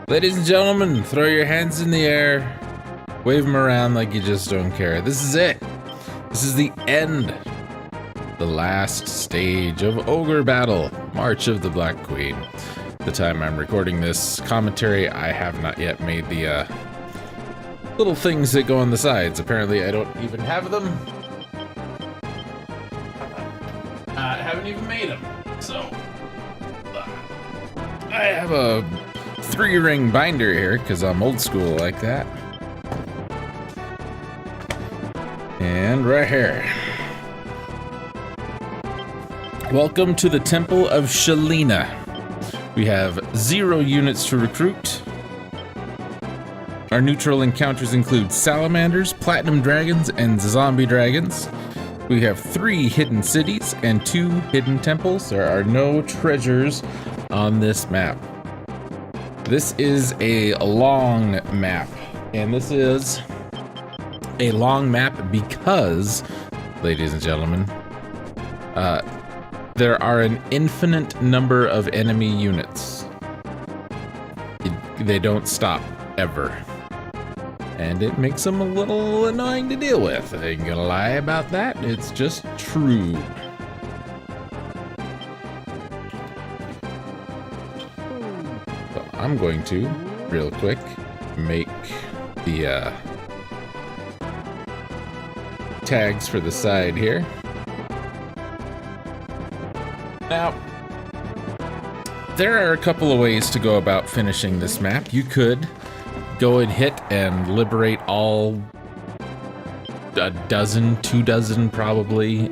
Ladies and gentlemen, throw your hands in the air. Wave them around like you just don't care. This is it. This is the end. The last stage of Ogre Battle, March of the Black Queen. The time I'm recording this commentary, I have not yet made the little things that go on the sides. Apparently, I don't even have them. I haven't even made them. So, I have a 3-ring binder here because I'm old school like that. And right here. Welcome to the Temple of Shalina. We have 0 units to recruit. Our neutral encounters include salamanders, platinum dragons, and zombie dragons. We have 3 hidden cities and 2 hidden temples. There are no treasures on this map. This is a long map, and this is a long map because, ladies and gentlemen, there are an infinite number of enemy units. They don't stop, ever. And it makes them a little annoying to deal with. I ain't gonna lie about that, it's just true. So I'm going to, real quick, make the tags for the side here. Now, there are a couple of ways to go about finishing this map. You could go and hit and liberate all a dozen, 2 dozen probably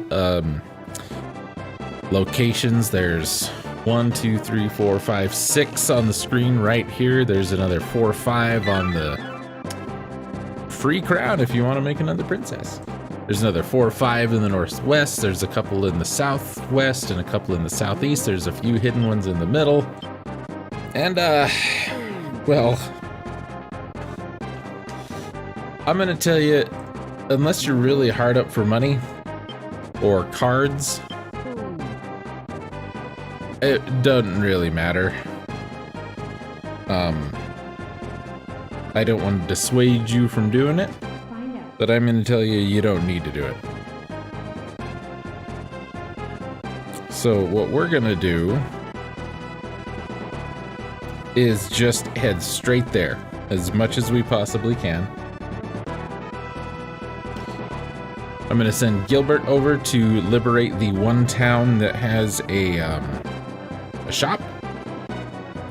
locations. There's 1, 2, 3, 4, 5, 6 on the screen right here. There's another 4 or 5 on the free crown if you want to make another princess. There's another 4 or 5 in the northwest. There's a couple in the southwest and a couple in the southeast. There's a few hidden ones in the middle. And, well, I'm gonna tell you, unless you're really hard up for money or cards, it doesn't really matter. I don't want to dissuade you from doing it, but I'm going to tell you, you don't need to do it. So what we're going to do is just head straight there as much as we possibly can. I'm going to send Gilbert over to liberate the one town that has a shop,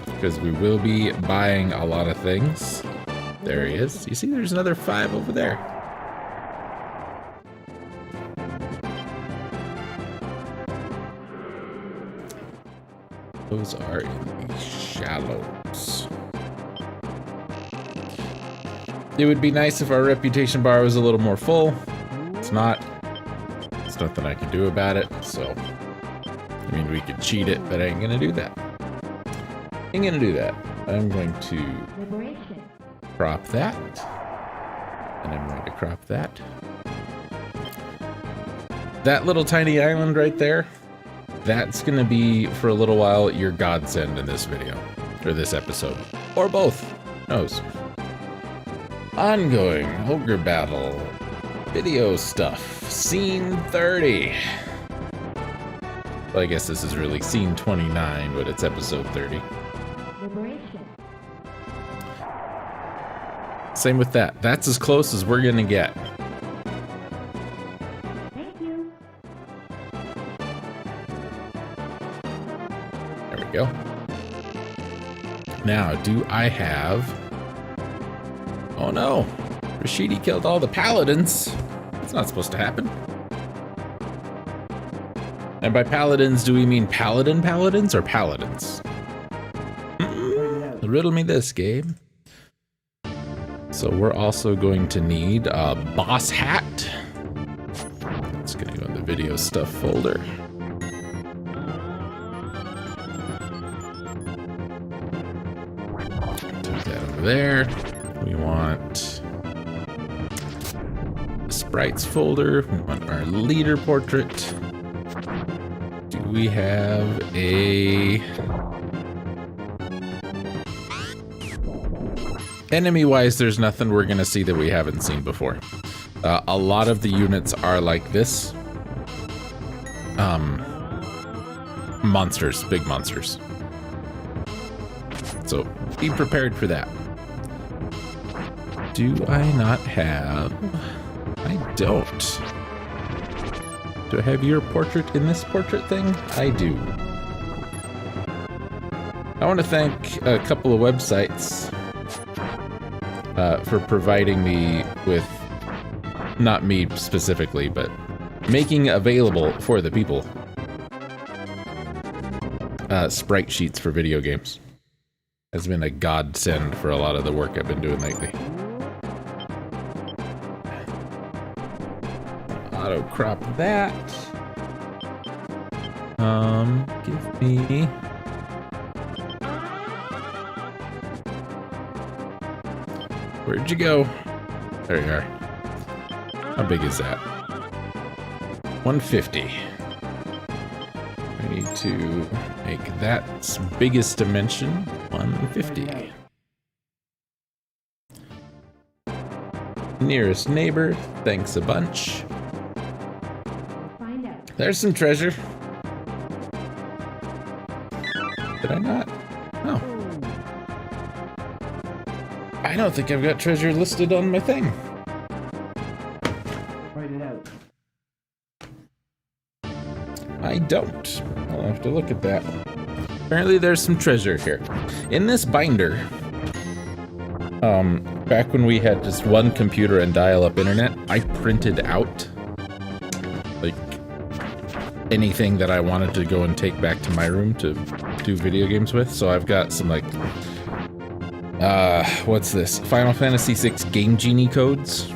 because we will be buying a lot of things. There he is. You see, there's another 5 over there. Those are in the shallows. It would be nice if our reputation bar was a little more full. It's not. There's nothing I can do about it, so I mean, we could cheat it, but I ain't gonna do that. Ain't gonna do that. I'm going to crop that, and I'm going to crop that. That little tiny island right there, that's gonna be, for a little while, your godsend in this video, or this episode, or both, who knows. Ongoing Ogre Battle, video stuff, scene 30. Well, I guess this is really scene 29, but it's episode 30. Same with that. That's as close as we're gonna get. Thank you. There we go. Now, do I have... Oh no! Rashidi killed all the paladins. That's not supposed to happen. And by paladins, do we mean paladins or paladins? Riddle me this, Gabe. So we're also going to need a boss hat. It's going to go in the video stuff folder. Take that over there. We want the sprites folder. We want our leader portrait. Do we have a Enemy-wise, there's nothing we're gonna see that we haven't seen before. A lot of the units are like this. Monsters, big monsters. So be prepared for that. Do I not have... I don't. Do I have your portrait in this portrait thing? I do. I want to thank a couple of websites for providing me with, not me specifically, but making available for the people, sprite sheets for video games. Has been a godsend for a lot of the work I've been doing lately. Auto crop that. Give me... Where'd you go? There you are. How big is that? 150. I need to make that biggest dimension 150. Nearest neighbor, thanks a bunch. There's some treasure. Did I not? No. I don't think I've got treasure listed on my thing. Write it out. I don't. I'll have to look at that. Apparently there's some treasure here. In this binder, back when we had just one computer and dial-up internet, I printed out like anything that I wanted to go and take back to my room to do video games with. So I've got some like, what's this? Final Fantasy VI Game Genie codes.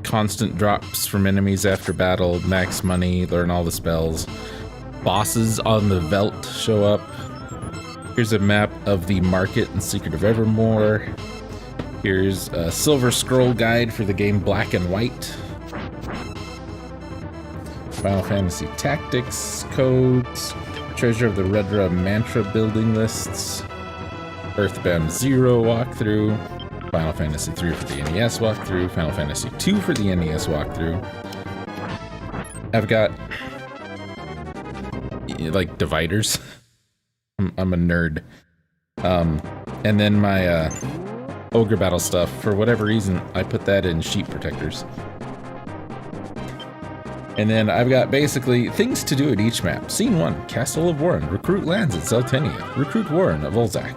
Constant drops from enemies after battle, max money, learn all the spells. Bosses on the Veldt show up. Here's a map of the market and Secret of Evermore. Here's a Silver Scroll guide for the game Black and White. Final Fantasy Tactics codes. Treasure of the Redra Mantra building lists. Earthbound 0 walkthrough. Final Fantasy 3 for the NES walkthrough. Final Fantasy 2 for the NES walkthrough. I've got like dividers. I'm a nerd. And then my Ogre battle stuff, for whatever reason, I put that in sheet protectors. And then I've got basically things to do at each map. Scene 1, Castle of Warren. Recruit lands at Zeltenia. Recruit Warren of Olzak.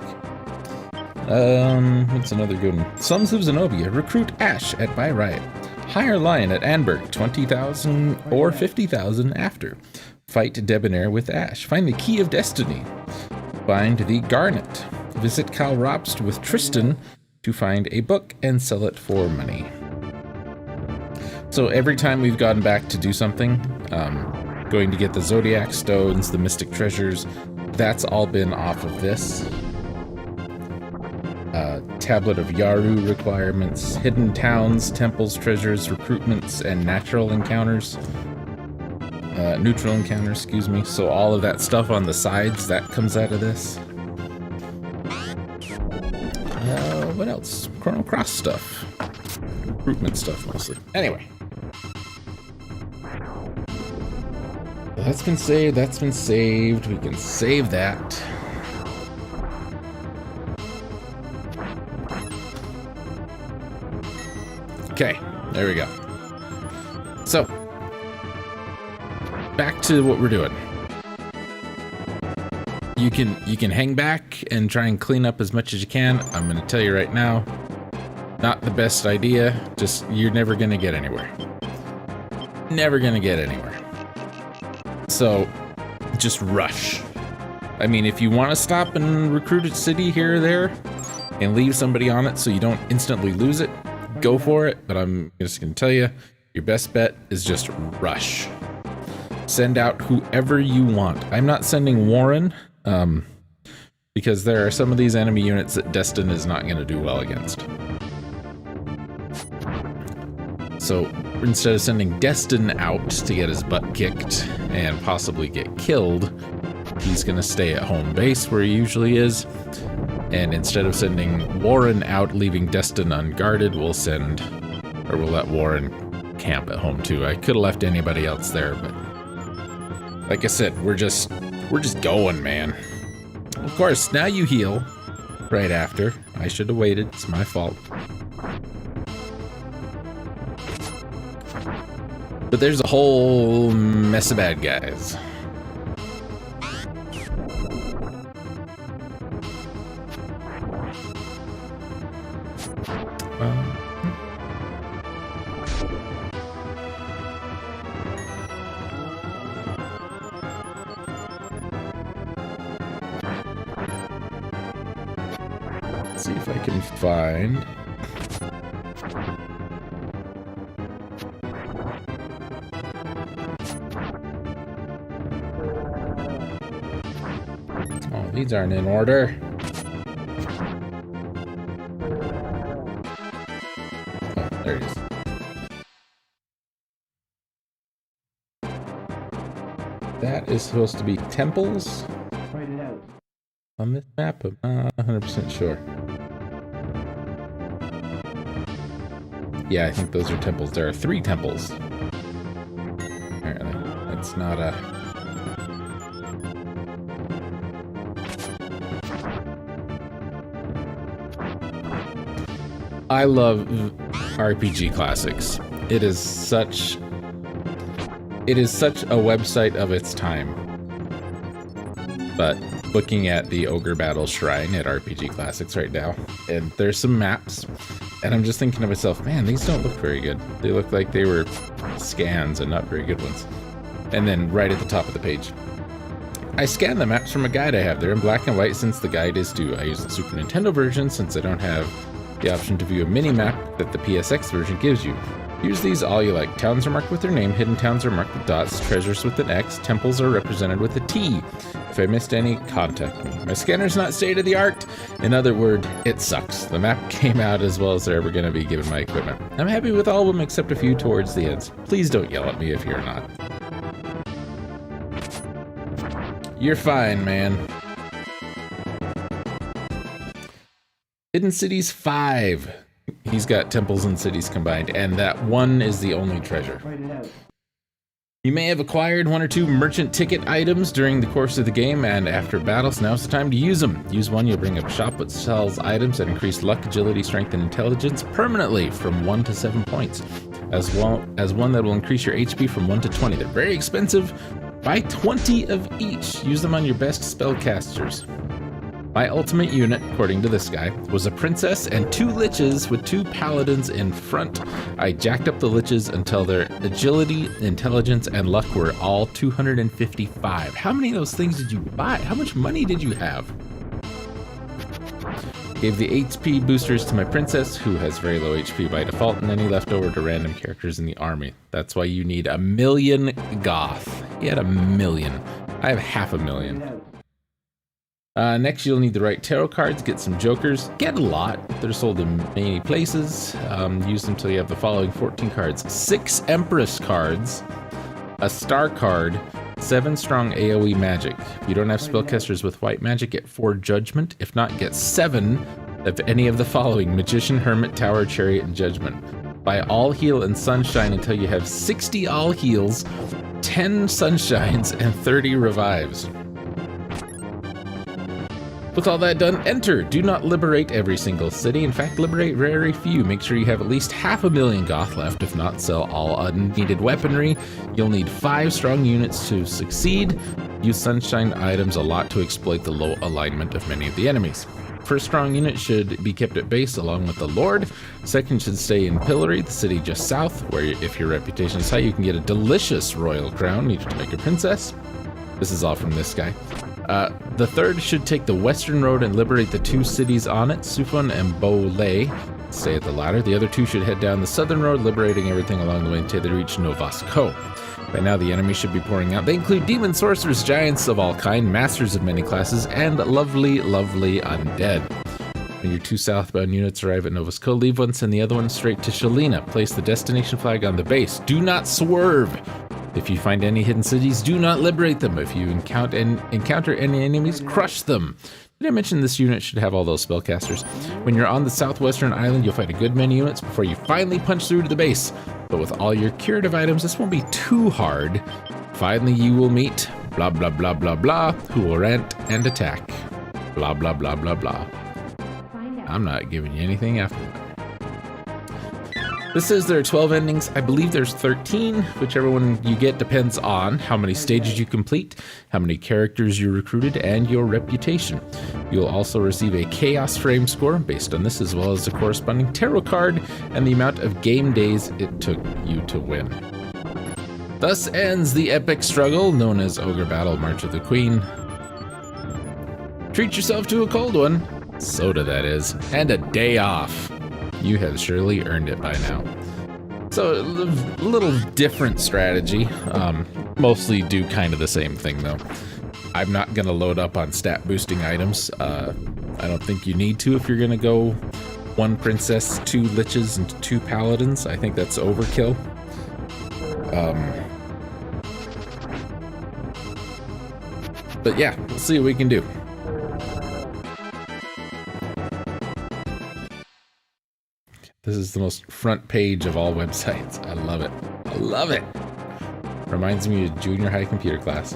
What's another good one? Sons of Zenobia. Recruit Ash at By Riot. Hire Lion at Anberg. 20,000 or 50,000 after. Fight Debonair with Ash. Find the Key of Destiny. Find the Garnet. Visit Cal Ropst with Tristan to find a book and sell it for money. So every time we've gone back to do something, going to get the Zodiac Stones, the Mystic Treasures, that's all been off of this. Tablet of Yaru requirements, hidden towns, temples, treasures, recruitments, and natural encounters. Neutral encounters, excuse me. So all of that stuff on the sides, that comes out of this. What else? Chrono Cross stuff. Recruitment stuff, mostly. Anyway. That's been saved, that's been saved. We can save that. Okay, there we go. So, back to what we're doing. You can hang back and try and clean up as much as you can. I'm gonna tell you right now, not the best idea. Just, you're never gonna get anywhere. Never gonna get anywhere. So, just rush. I mean, if you want to stop and recruit a city here or there and leave somebody on it so you don't instantly lose it, go for it. But I'm just gonna tell you, your best bet is just rush. Send out whoever you want. I'm not sending Warren, because there are some of these enemy units that Destin is not going to do well against. So instead of sending Destin out to get his butt kicked and possibly get killed, he's gonna stay at home base where he usually is. And instead of sending Warren out, leaving Destin unguarded, we'll let Warren camp at home too. I could have left anybody else there, but like I said, we're just going, man. Of course, now you heal right after. I should have waited. It's my fault. But there's a whole mess of bad guys. Let's see if I can find... These aren't in order. Oh, there it is. That is supposed to be temples on this map. I'm not 100% sure. Yeah, I think those are temples. There are 3 temples. Apparently, that's not a... I love RPG classics. It is such a website of its time. But looking at the Ogre Battle Shrine at RPG Classics right now, and there's some maps, and I'm just thinking to myself, man, these don't look very good. They look like they were scans and not very good ones. And then right at the top of the page, I scanned the maps from a guide I have. They're in black and white since the guide is due. I use the Super Nintendo version since I don't have the option to view a mini-map that the PSX version gives you. Use these all you like. Towns are marked with their name, hidden towns are marked with dots, treasures with an X, temples are represented with a T. If I missed any, contact me. My scanner's not state-of-the-art. In other words, it sucks. The map came out as well as they're ever going to be given my equipment. I'm happy with all of them except a few towards the ends. Please don't yell at me if you're not. You're fine, man. Hidden Cities 5. He's got temples and cities combined, and that one is the only treasure. You may have acquired 1 or 2 merchant ticket items during the course of the game, and after battles, now's the time to use them. Use one, you'll bring up a shop that sells items that increase luck, agility, strength, and intelligence permanently from 1 to 7 points, as well as one that will increase your HP from 1 to 20. They're very expensive. Buy 20 of each. Use them on your best spellcasters. My ultimate unit, according to this guy, was a princess and 2 liches with 2 paladins in front. I jacked up the liches until their agility, intelligence, and luck were all 255. How many of those things did you buy? How much money did you have? Gave the HP boosters to my princess, who has very low HP by default, and then he left over to random characters in the army. That's why you need 1,000,000 goth. He had 1,000,000. I have 500,000. Next, you'll need the right tarot cards, get some jokers, get a lot. They're sold in many places. Use them until you have the following 14 cards. 6 Empress cards, a star card, 7 strong AoE magic. If you don't have spellcasters with white magic, get 4 judgment. If not, get 7 of any of the following: Magician, Hermit, Tower, Chariot, and Judgment. Buy all heal and sunshine until you have 60 all heals, 10 sunshines, and 30 revives. With all that done, enter. Do not liberate every single city. In fact, liberate very few. Make sure you have at least 500,000 goth left. If not, sell all unneeded weaponry. You'll need 5 strong units to succeed. Use sunshine items a lot to exploit the low alignment of many of the enemies. First strong unit should be kept at base along with the Lord. Second should stay in Pillory, the city just south, where if your reputation is high, you can get a delicious royal crown needed to make a princess. This is all from this guy. The third should take the western road and liberate the 2 cities on it, Sufon and Bolay. Stay at the latter. The other 2 should head down the southern road, liberating everything along the way until they reach Novasco. By now, the enemy should be pouring out. They include demons, sorcerers, giants of all kind, masters of many classes, and lovely, lovely undead. When your 2 southbound units arrive at Novasco, leave one, send the other one straight to Shalina. Place the destination flag on the base. Do not swerve. If you find any hidden cities, do not liberate them. If you encounter any enemies, crush them. Did I mention this unit should have all those spellcasters? When you're on the southwestern island, you'll fight a good many units before you finally punch through to the base. But with all your curative items, this won't be too hard. Finally, you will meet blah, blah, blah, blah, blah, who will rant and attack. Blah, blah, blah, blah, blah. I'm not giving you anything after that. This says there are 12 endings. I believe there's 13. Whichever one you get depends on how many stages you complete, how many characters you recruited, and your reputation. You'll also receive a Chaos Frame score based on this, as well as the corresponding tarot card and the amount of game days it took you to win. Thus ends the epic struggle known as Ogre Battle March of the Queen. Treat yourself to a cold one, soda that is, and a day off. You have surely earned it by now. So a little different strategy. Mostly do kind of the same thing though. I'm not gonna load up on stat boosting items. I don't think you need to if you're gonna go 1 princess, 2 liches, and 2 paladins. I think that's overkill. But yeah, we'll see what we can do. This is the most front page of all websites. I love it. I love it. Reminds me of junior high computer class.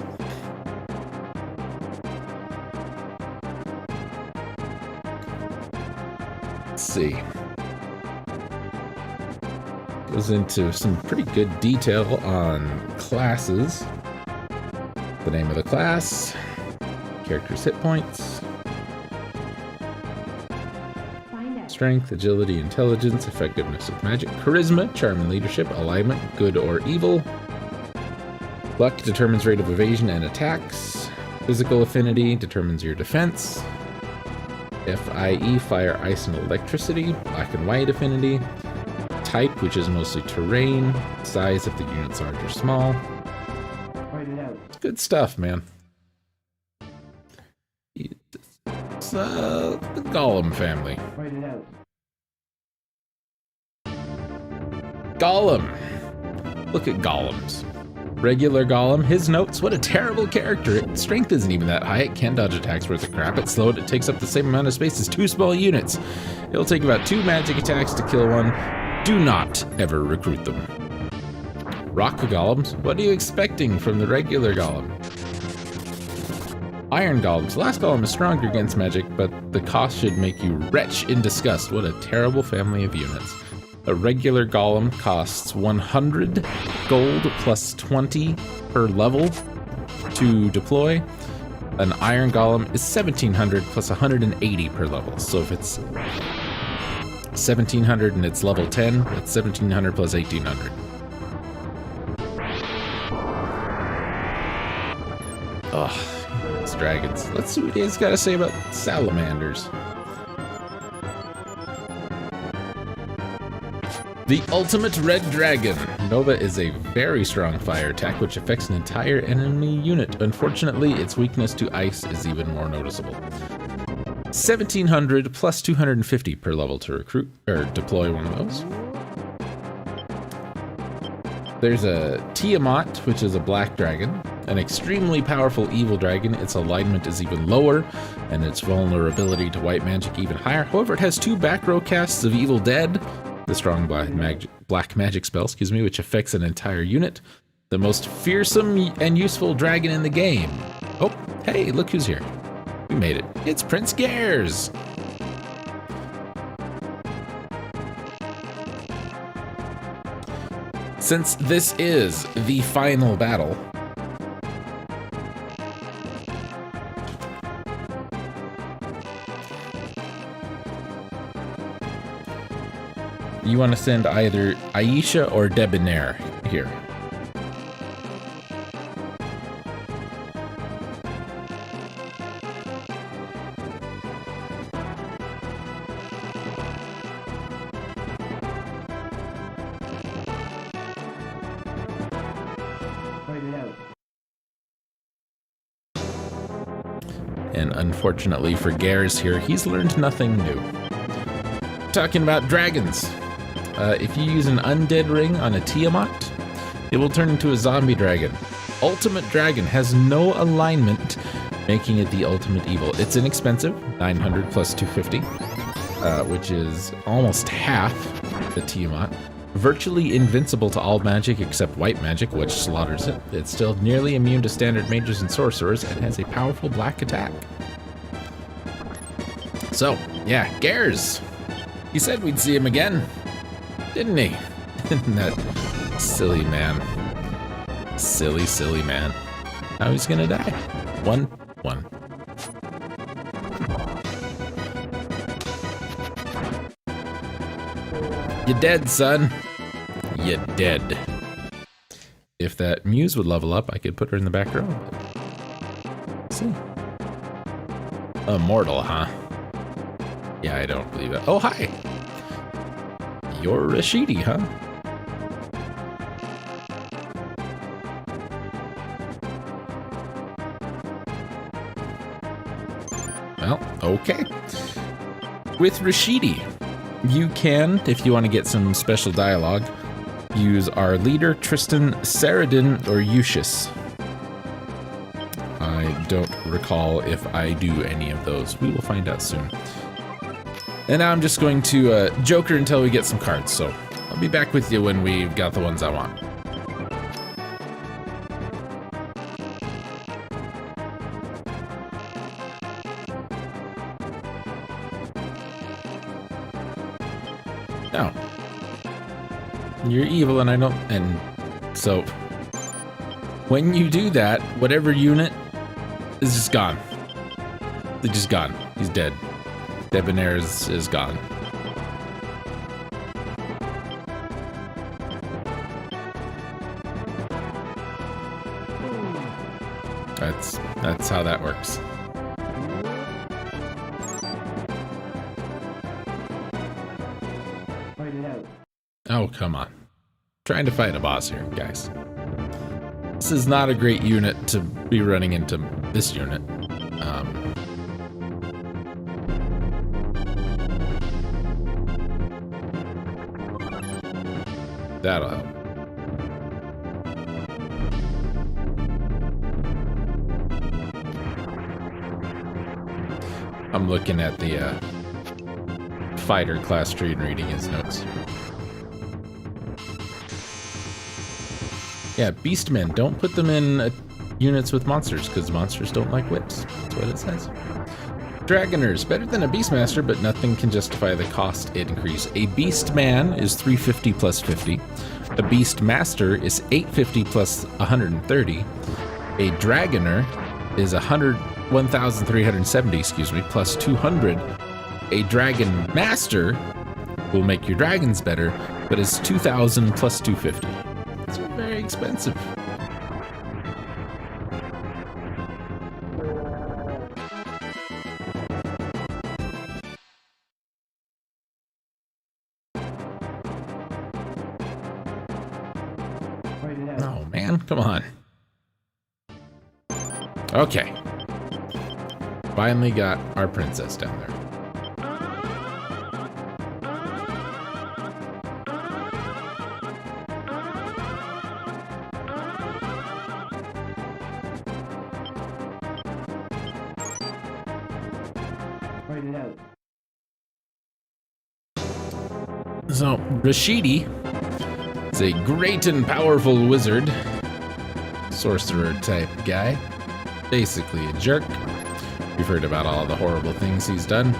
Let's see. Goes into some pretty good detail on classes. The name of the class, character's hit points, strength, agility, intelligence, effectiveness of magic, charisma, charm and leadership, alignment, good or evil. Luck determines rate of evasion and attacks. Physical affinity determines your defense. FIE, fire, ice, and electricity. Black and white affinity. Type, which is mostly terrain. Size if the unit's large or small. Good stuff, man. It's the Golem family. Golem. Look at Golems. Regular Golem, his notes, what a terrible character. Its strength isn't even that high. It can dodge attacks worth of crap. It's slowed. It takes up the same amount of space as 2 small units. It'll take about 2 magic attacks to kill one. Do not ever recruit them. Rock Golems, what are you expecting from the regular Golem? Iron Golems, the last Golem is stronger against magic, but the cost should make you retch in disgust. What a terrible family of units. A regular Golem costs 100 gold plus 20 per level to deploy. An Iron Golem is 1700 plus 180 per level. So if it's 1700 and it's level 10, it's 1700 plus 1800. Oh, it's dragons. Let's see what he's got to say about salamanders. The ultimate red dragon. Nova is a very strong fire attack which affects an entire enemy unit. Unfortunately, its weakness to ice is even more noticeable. 1700 plus 250 per level to recruit or deploy one of those. There's a Tiamat, which is a black dragon, an extremely powerful evil dragon. Its alignment is even lower, and its vulnerability to white magic even higher. However, it has 2 back row casts of Evil Dead, the strong black magic spell, which affects an entire unit. The most fearsome and useful dragon in the game. Oh, hey, look who's here. We made it. It's Prince Gares. Since this is the final battle, you want to send either Aisha or Debonair here. And unfortunately for Gares here, he's learned nothing new. Talking about dragons. If you use an undead ring on a Tiamat, it will turn into a zombie dragon. Ultimate Dragon has no alignment, making it the ultimate evil. It's inexpensive, 900 plus 250, which is almost half the Tiamat. Virtually invincible to all magic except white magic, which slaughters it. It's still nearly immune to standard mages and sorcerers and has a powerful black attack. So, yeah, Gares. He said we'd see him again, didn't he? That silly man. Silly man. How he's gonna die? 1-1. You're dead, son. You're dead. If that Muse would level up, I could put her in the back row. Let's see. Immortal, huh? Yeah, I don't believe it. Oh, hi. You're Rashidi, huh? Well, okay. With Rashidi, you can, if you want to get some special dialogue, use our leader, Tristan, Saradin, or Eustace. I don't recall if I do any of those. We will find out soon. And now I'm just going to Joker until we get some cards, so I'll be back with you when we've got the ones I want. Now, you're evil and I don't, and so when you do that, whatever unit is just gone. They're just gone. He's dead. Debonair is gone. That's how that works. Oh, come on. Trying to fight a boss here, guys. This is not a great unit to be running into this unit. That'll help. I'm looking at the fighter class tree and reading his notes. Yeah, Beastmen, don't put them in units with monsters, because monsters don't like whips. That's what it says. Dragoners, better than a Beastmaster, but nothing can justify the cost increase. A Beastman is 350 plus 50. A Beastmaster is 850 plus 130. A Dragoner is 1,370, excuse me, plus 200. A Dragon Master will make your dragons better, but is 2,000 plus 250. It's very expensive. Oh man, come on. Okay. Finally got our princess down there. So, Rashidi is a great and powerful wizard, sorcerer type guy. Basically a jerk. We've heard about all the horrible things he's done.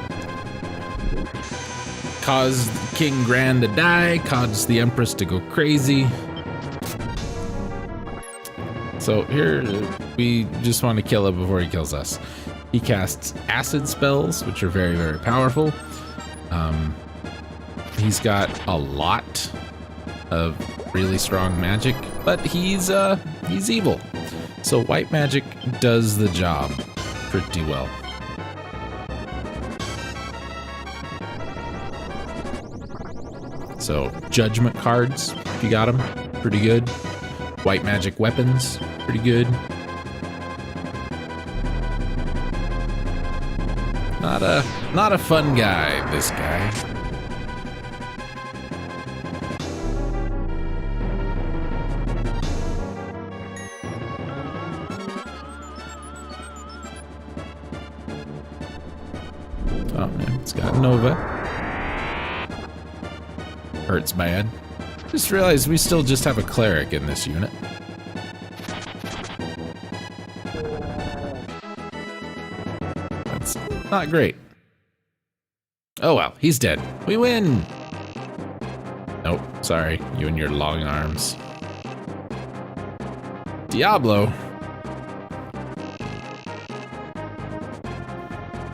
Caused King Grand to die, caused the Empress to go crazy. So here, we just want to kill him before he kills us. He casts acid spells, which are very, very powerful. He's got a lot of really strong magic, but he's evil. So white magic does the job pretty well. So judgment cards, if you got them, pretty good. White magic weapons, pretty good. Not a fun guy, this guy. Oh man, it's got Nova. Hurts bad. Just realized we still just have a cleric in this unit. That's not great. Oh well, he's dead. We win! Nope, sorry, you and your long arms. Diablo.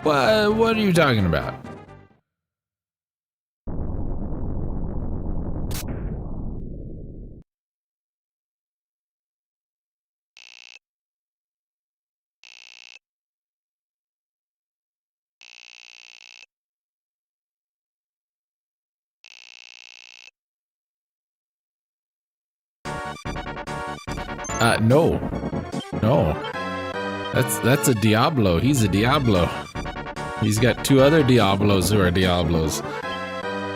What are you talking about? No. No. That's a Diablo. He's a Diablo. He's got two other Diablos who are Diablos.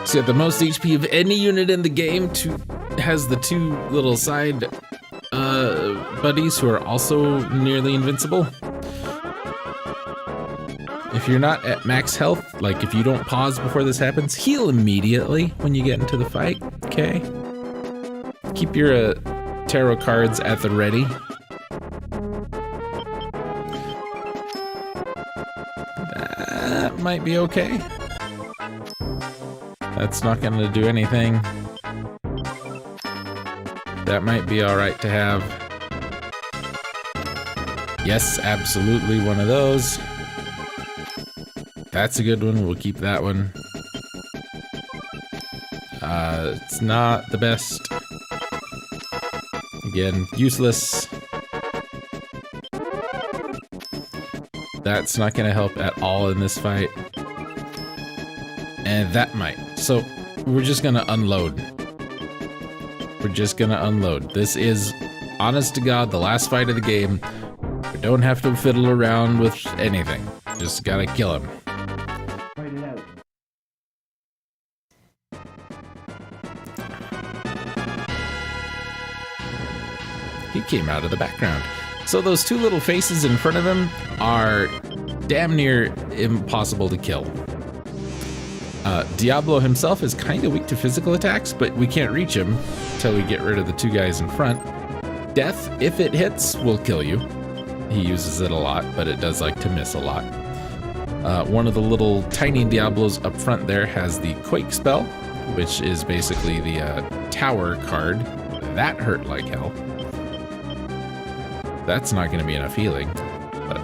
He's got the most HP of any unit in the game. Has the two little side buddies who are also nearly invincible. If you're not at max health, like if you don't pause before this happens, heal immediately when you get into the fight, okay? Keep your tarot cards at the ready. That might be okay. That's not gonna do anything. That might be alright to have. Yes, absolutely one of those. That's a good one, we'll keep that one. It's not the best. Again, useless. That's not gonna help at all in this fight. And that might. So, we're just gonna unload. We're just gonna unload. This is, honest to God, the last fight of the game. We don't have to fiddle around with anything. Just gotta kill him. He came out of the background. So those two little faces in front of him are damn near impossible to kill. Diablo himself is kind of weak to physical attacks, but we can't reach him until we get rid of the two guys in front. Death, if it hits, will kill you. He uses it a lot, but it does like to miss a lot. One of the little tiny Diablos up front there has the Quake spell, which is basically the tower card. That hurt like hell. That's not going to be enough healing. But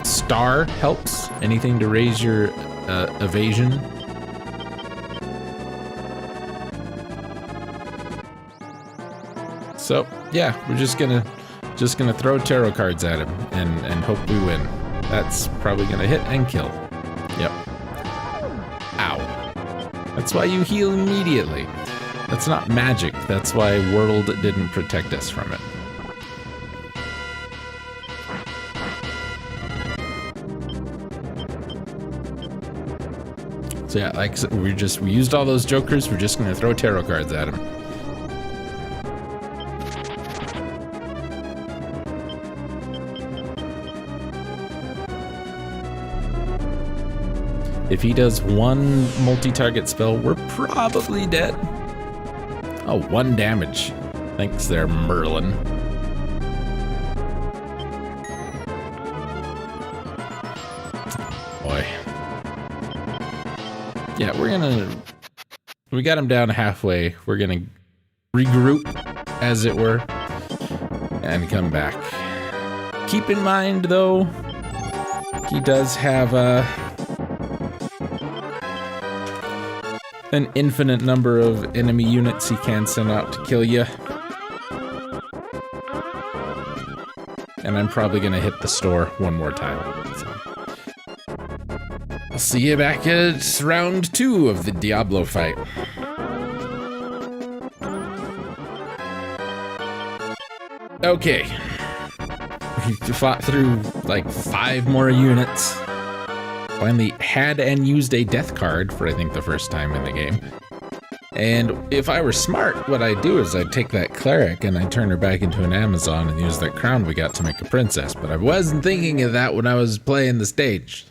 Star helps. Anything to raise your evasion. So yeah, we're just gonna throw tarot cards at him and hope we win. That's probably gonna hit and kill. Yep. Ow. That's why you heal immediately. That's not magic. That's why World didn't protect us from it. So yeah, like we used all those jokers. We're just gonna throw tarot cards at him. If he does one multi-target spell, we're probably dead. Oh, 1 damage. Thanks there, Merlin. Boy. Yeah, we got him down halfway. We're gonna regroup, as it were, and come back. Keep in mind, though, he does have an infinite number of enemy units he can send out to kill you. And I'm probably gonna hit the store one more time. So. I'll see you back at round 2 of the Diablo fight. Okay. We fought through like 5 more units. Finally had and used a death card for I think the first time in the game. And if I were smart, what I'd do is I'd take that cleric and I'd turn her back into an Amazon and use that crown we got to make a princess. But I wasn't thinking of that when I was playing the stage.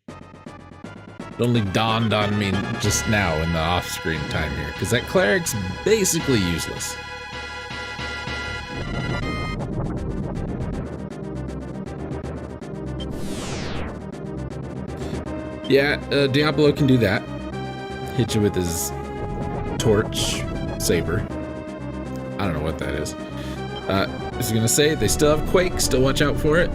It only dawned on me just now in the off-screen time here, because that cleric's basically useless. Yeah, Diablo can do that. Hit you with his torch saber. I don't know what that is. I was gonna say, they still have Quake, still watch out for it.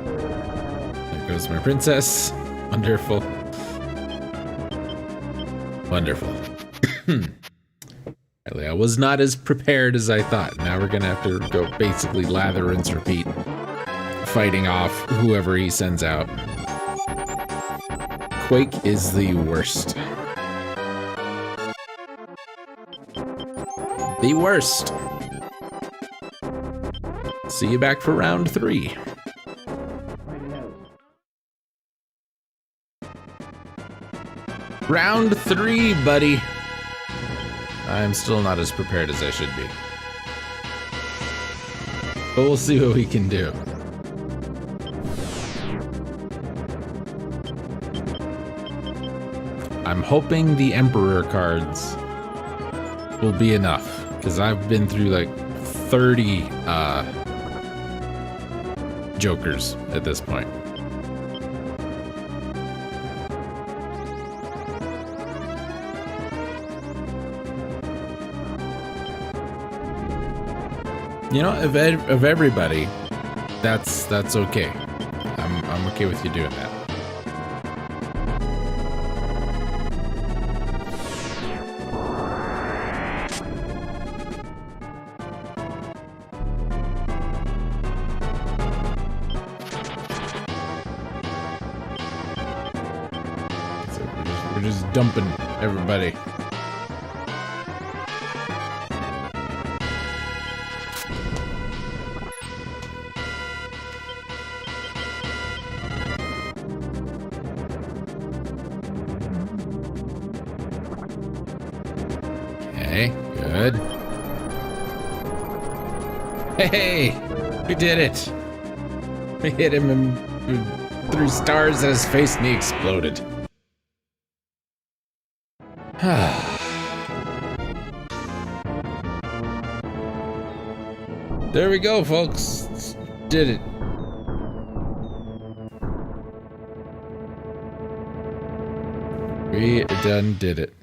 There goes my princess. Wonderful. Wonderful. I was not as prepared as I thought. Now we're gonna have to go basically lather, rinse, repeat. Fighting off whoever he sends out. Quake is the worst. The worst. See you back for round 3. Round 3, buddy. I'm still not as prepared as I should be. But we'll see what we can do. I'm hoping the Emperor cards will be enough, because I've been through like 30 Jokers at this point. You know, of everybody, that's okay. I'm okay with you doing that. So we're just dumping everybody. Good. Hey, we did it. We hit him and threw stars at his face and he exploded. There we go, folks. Did it. We done did it.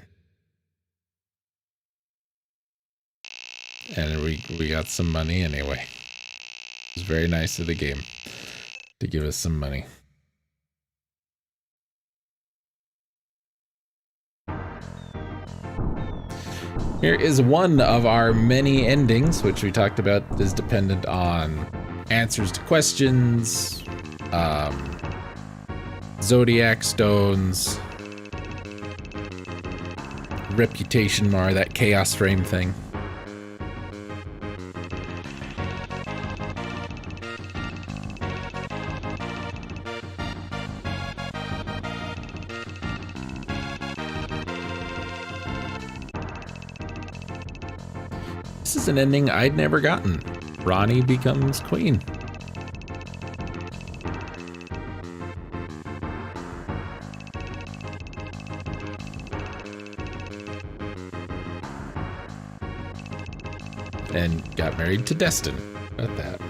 And we got some money anyway. It was very nice of the game to give us some money. Here is one of our many endings, which we talked about is dependent on answers to questions, zodiac stones, reputation, or that chaos frame thing. This is an ending I'd never gotten. Ronnie becomes queen. And got married to Destin. How about that?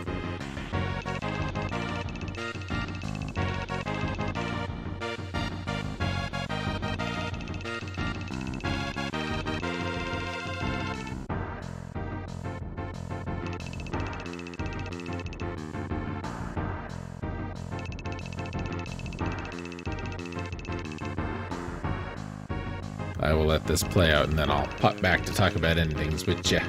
I will let this play out and then I'll pop back to talk about endings with ya.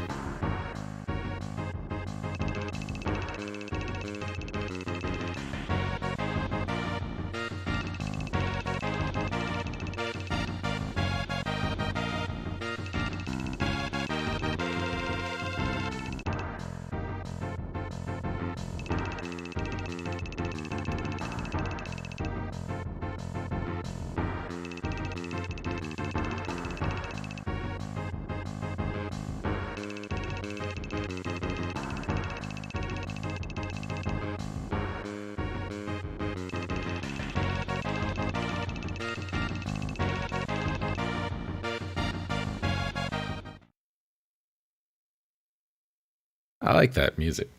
I like that music.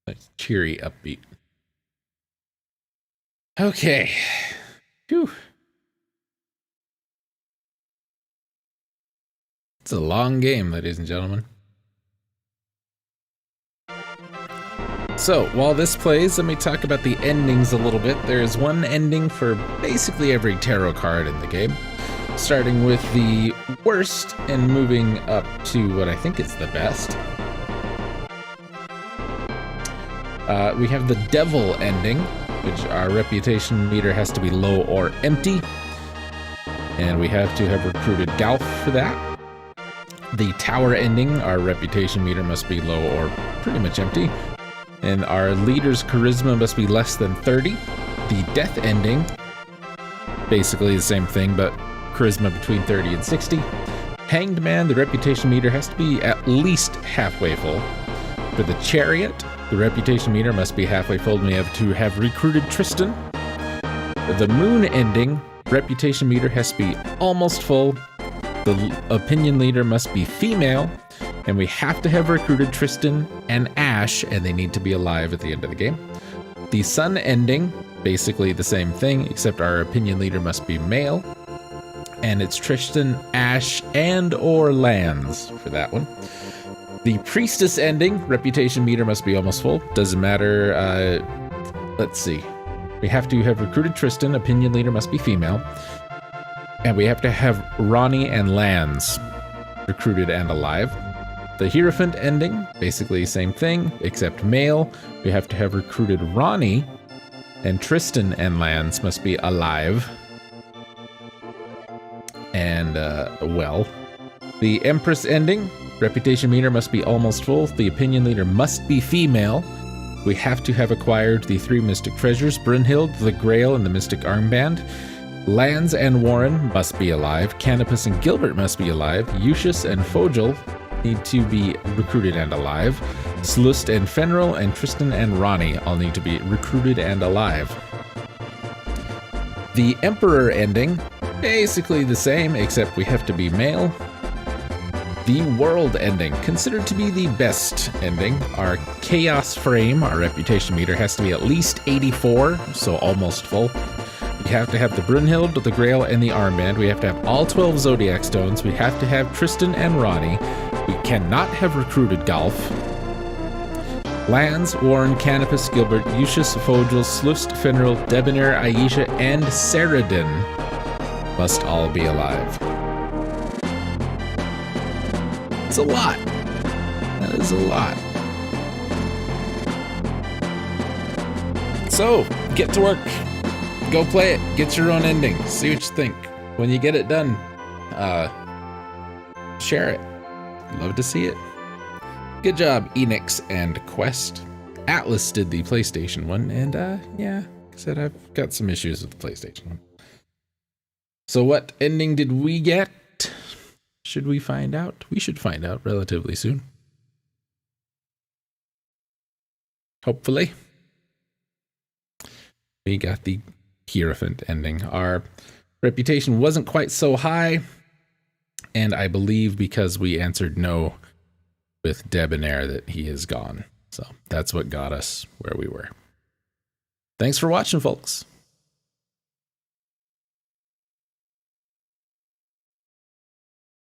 Nice, cheery, upbeat. Okay. Whew. It's a long game, ladies and gentlemen. So, while this plays, let me talk about the endings a little bit. There is one ending for basically every tarot card in the game, starting with the worst and moving up to what I think is the best. We have the Devil ending, which our reputation meter has to be low or empty, and we have to have recruited Galf for that. The Tower ending, our reputation meter must be low or pretty much empty, and our leader's charisma must be less than 30. The Death ending, basically the same thing, but charisma between 30 and 60. Hanged Man, the reputation meter has to be at least halfway full. For the Chariot, the reputation meter must be halfway full, and we have to have recruited Tristan. The Moon ending, reputation meter has to be almost full. The opinion leader must be female, and we have to have recruited Tristan and Ash, and they need to be alive at the end of the game. The Sun ending, basically the same thing, except our opinion leader must be male, and it's Tristan, Ash, and or Lands for that one. The Priestess ending, reputation meter must be almost full. Doesn't matter. Let's see. We have to have recruited Tristan. Opinion leader must be female. And we have to have Ronnie and Lands recruited and alive. The Hierophant ending, basically same thing, except male. We have to have recruited Ronnie. And Tristan and Lands must be alive. And, well. The Empress ending, reputation meter must be almost full. The opinion leader must be female. We have to have acquired the 3 mystic treasures, Brynhild, the Grail, and the mystic armband. Lands and Warren must be alive. Canopus and Gilbert must be alive. Eustace and Fogel need to be recruited and alive. Slust and Fenril and Tristan and Ronnie all need to be recruited and alive. The Emperor ending, basically the same, except we have to be male. The World ending, considered to be the best ending. Our Chaos frame, our reputation meter, has to be at least 84, so almost full. We have to have the Brynhild, the Grail, and the armband. We have to have all 12 Zodiac stones. We have to have Tristan and Ronnie. We cannot have recruited Golf. Lands, Warren, Canopus, Gilbert, Eustace, Fogel, Slust, Fenril, Debonair, Aisha, and Saradin must all be alive. It's a lot. That is a lot. So, get to work. Go play it. Get your own ending. See what you think. When you get it done, share it. Love to see it. Good job, Enix and Quest. Atlas did the PlayStation one, and yeah, like I said, I've got some issues with the PlayStation one. So what ending did we get? Should we find out? We should find out relatively soon. Hopefully. We got the Hierophant ending. Our reputation wasn't quite so high, and I believe because we answered no with Debonair that he is gone. So that's what got us where we were. Thanks for watching, folks.